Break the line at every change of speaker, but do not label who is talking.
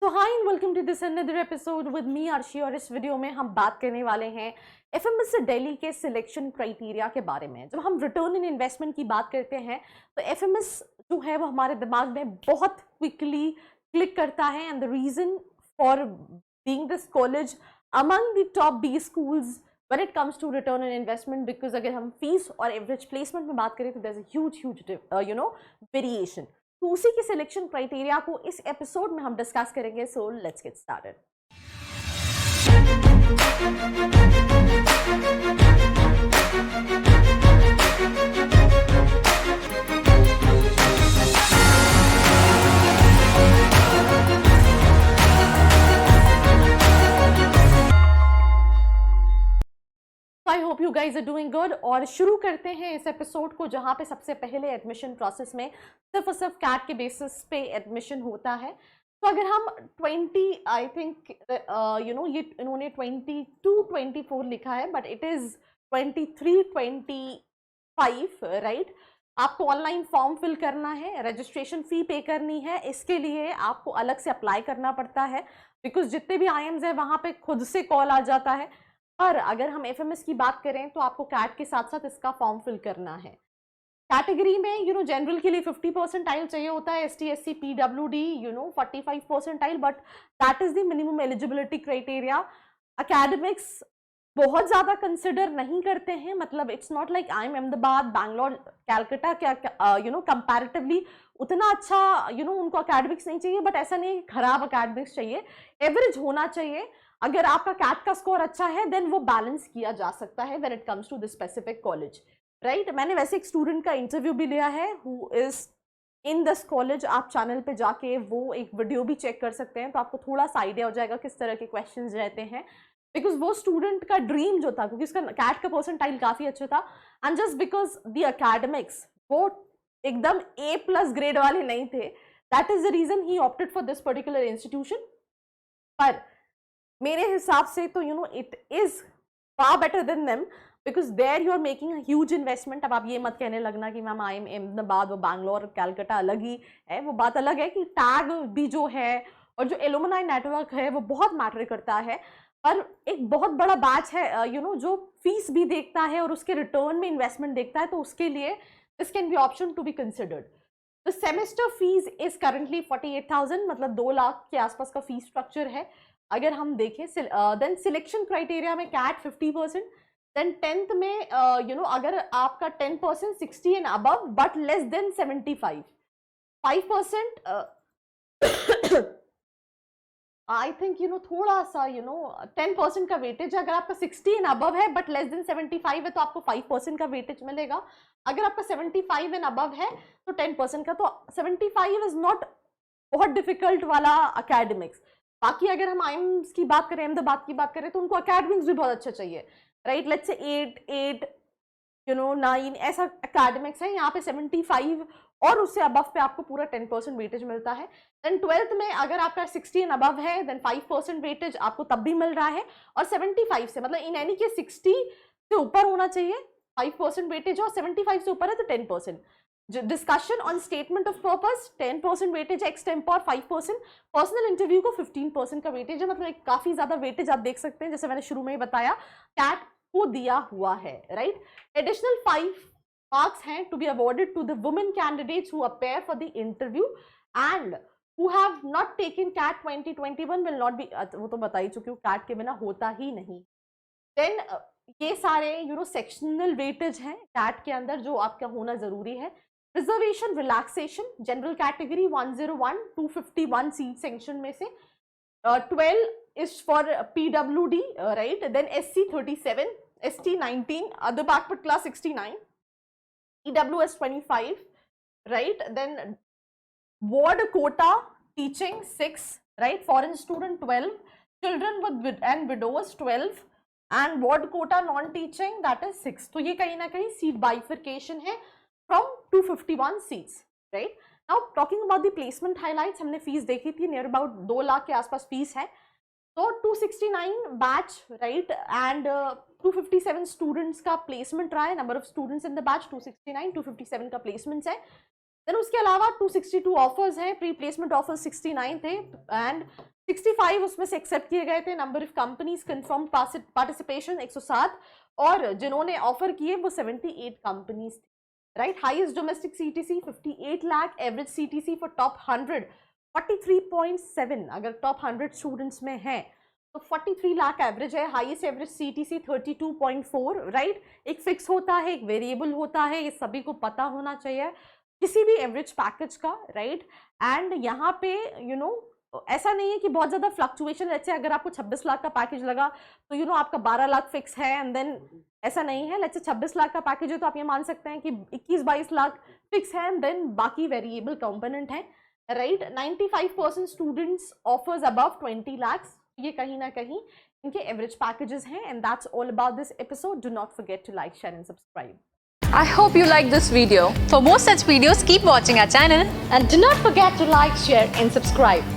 तो hi and welcome to this another episode with me Arshi. और इस वीडियो में हम बात करने वाले हैं एफएमएस दिल्ली के सिलेक्शन क्राइटेरिया के बारे में। जब हम रिटर्न इन इन्वेस्टमेंट की बात करते हैं तो एफएमएस जो है वो हमारे दिमाग में बहुत क्विकली क्लिक करता है and the reason for being this college among the top B schools when it comes to return in investment, because अगर हम फीस और एवरेज प्लेसमेंट में बात करें तो there is a huge variation. तो उसी के सिलेक्शन क्राइटेरिया को इस एपिसोड में हम डिस्कस करेंगे। So let's get started. I hope you guys are doing good. और शुरू करते हैं इस एपिसोड को जहां पे सबसे पहले एडमिशन प्रोसेस में सिर्फ और सिर्फ कैट के बेसिस पे एडमिशन होता है। तो अगर हम 20 आई थिंक ये इन्होंने 22-24 लिखा है बट इट इज 23-25 राइट। आपको ऑनलाइन फॉर्म फिल करना है, रजिस्ट्रेशन फी पे करनी है, इसके लिए आपको अलग से अप्लाई करना पड़ता है बिकॉज जितने भी आईएम्स है वहां पे खुद से कॉल आ जाता है। और अगर हम एफएमएस की बात करें तो आपको कैट के साथ साथ इसका फॉर्म फिल करना है। कैटेगरी में जनरल के लिए 50 परसेंटाइल चाहिए होता है, ST SC PWD 45 percentile, but that is the minimum eligibility criteria. Academics बहुत ज्यादा कंसिडर नहीं करते हैं, मतलब it's not like I am Ahmedabad Bangalore Calcutta क्या कंपैरेटिवली उतना अच्छा उनको अकेडमिक्स नहीं चाहिए, बट ऐसा नहीं खराब अकेडमिक्स चाहिए, एवरेज होना चाहिए। अगर आपका कैट का स्कोर अच्छा है देन वो बैलेंस किया जा सकता है when it comes to this specific college right. मैंने वैसे एक स्टूडेंट का इंटरव्यू भी लिया है who is in this college. आप चैनल पे जाके वो एक वीडियो भी चेक कर सकते हैं तो आपको थोड़ा सा आइडिया हो जाएगा किस तरह के क्वेश्चंस रहते हैं। बिकॉज वो स्टूडेंट का ड्रीम जो था, क्योंकि उसका कैट का परसेंटाइल काफी अच्छा था and just because the academics वो एकदम A+ ग्रेड वाले नहीं थे, that is the reason he opted for this particular institution. पर मेरे हिसाब से तो it is far better than them because there you are making a huge investment. अब आप ये मत कहने लगना कि मैम आई एम अहमदाबाद वो बैंगलोर कैलकाटा अलग ही है। वो बात अलग है कि टैग भी जो है और जो एलुमनाई नेटवर्क है वो बहुत मैटर करता है। पर एक बहुत बड़ा बैच है जो फीस भी देखता है और उसके रिटर्न में इन्वेस्टमेंट देखता है, तो उसके लिए this can be option to be considered. The semester fees is currently 48,000, मतलब 2 लाख के आसपास का फीस स्ट्रक्चर है। अगर हम देखें देन सिलेक्शन क्राइटेरिया में कैट 50%, देन 10th में अगर आपका 10% 60 and above but less than 75 5% I think थोड़ा सा 10% का वेटेज है। अगर आपका 60 एंड अबव है बट लेस देन 75 है तो आपको 5% का वेटेज मिलेगा। अगर आपका 75 एंड अबव है तो 10% का। तो 75 इज नॉट बहुत डिफिकल्ट वाला अकेडमिक्स। बाकी अगर हम आइम्स की बात करें, अहमदाबाद की बात करें, तो उनको अकेडमिक्स भी बहुत अच्छा चाहिए राइट। लेट्स से 8 9 ऐसा अकेडमिक्स है, यहाँ पे 75 और उससे अबव पे आपको पूरा 10% वेटेज मिलता है। देन 12th में अगर आपका 60 एंड अबव है देन 5% वेटेज आपको तब भी मिल रहा है। और 75 से, मतलब इन एनी के 60 से ऊपर होना चाहिए 5% वेटेज, और 75 से ऊपर है तो 10%। Discussion on statement of purpose 10% weightage, extempore 5%, personal interview को 15% का वेटेज है। मतलब एक काफी ज्यादा वेटेज आप देख सकते हैं, जैसे मैंने शुरू में ही बताया कैट को दिया हुआ है राइट। एडिशनल 5 मार्क्स हैं to be awarded to the women candidates who appear for the interview and who have not taken CAT 2021 will not be, वो तो बता ही चुकी हूँ, कैट के बिना होता ही नहीं। देन ये सारे सेक्शनल वेटेज हैं कैट के अंदर जो आपका होना जरूरी है। Reservation relaxation general category 101 251 seat section में से 12 is for PWD right, then SC 37, ST 19, other backward class 69, EWS 25 right, then ward quota teaching 6 right, foreign student 12, children with and widows 12 and ward quota non teaching that is 6। तो ये कहीं ना कहीं seat बाइफिकेशन है from 251 seats right। now talking about the placement highlights, हमने fees देखी थी near about 2 lakh के आसपास फीस है। तो 269 बैच राइट एंड 257 स्टूडेंट्स का प्लेसमेंट रहा है। Number of students in the batch 269, 257 का प्लेसमेंट्स है। देन उसके अलावा 262 ऑफर्स हैं, प्री प्लेसमेंट ऑफर्स 69 थे एंड 65 उसमें से एक्सेप्ट किए गए थे। Number of companies confirm participation 107 और जिन्होंने ऑफर किए वो 78 कंपनीज थी, right. Highest domestic CTC 58 lakh, average CTC for top 100 43.7, अगर टॉप 100 स्टूडेंट्स में है तो 43 लाख एवरेज है। Highest average CTC 32.4, right. एक फिक्स होता है, एक वेरिएबल होता है, ये सभी को पता होना चाहिए किसी भी एवरेज पैकेज का, राइट। एंड यहाँ पे ऐसा नहीं है कि बहुत ज्यादा फ्लक्चुएशन, जैसे अगर आपको 26 लाख का पैकेज लगा तो आपका 12 लाख फिक्स है एंड देन ऐसा नहीं है। लेट्स से 26 लाख का पैकेज है तो आप ये मान सकते हैं कि 21-22 लाख फिक्स है एंड देन बाकी वेरिएबल कंपोनेंट है, right. 95% students offers above 20 lakhs, ये कहीं ना कहीं इनके एवरेज पैकेजेस हैं। And that's all about this episode. Do not forget to like, share and subscribe.
I hope you like this video. For more such videos, keep watching our channel
and do not forget to like, share and subscribe.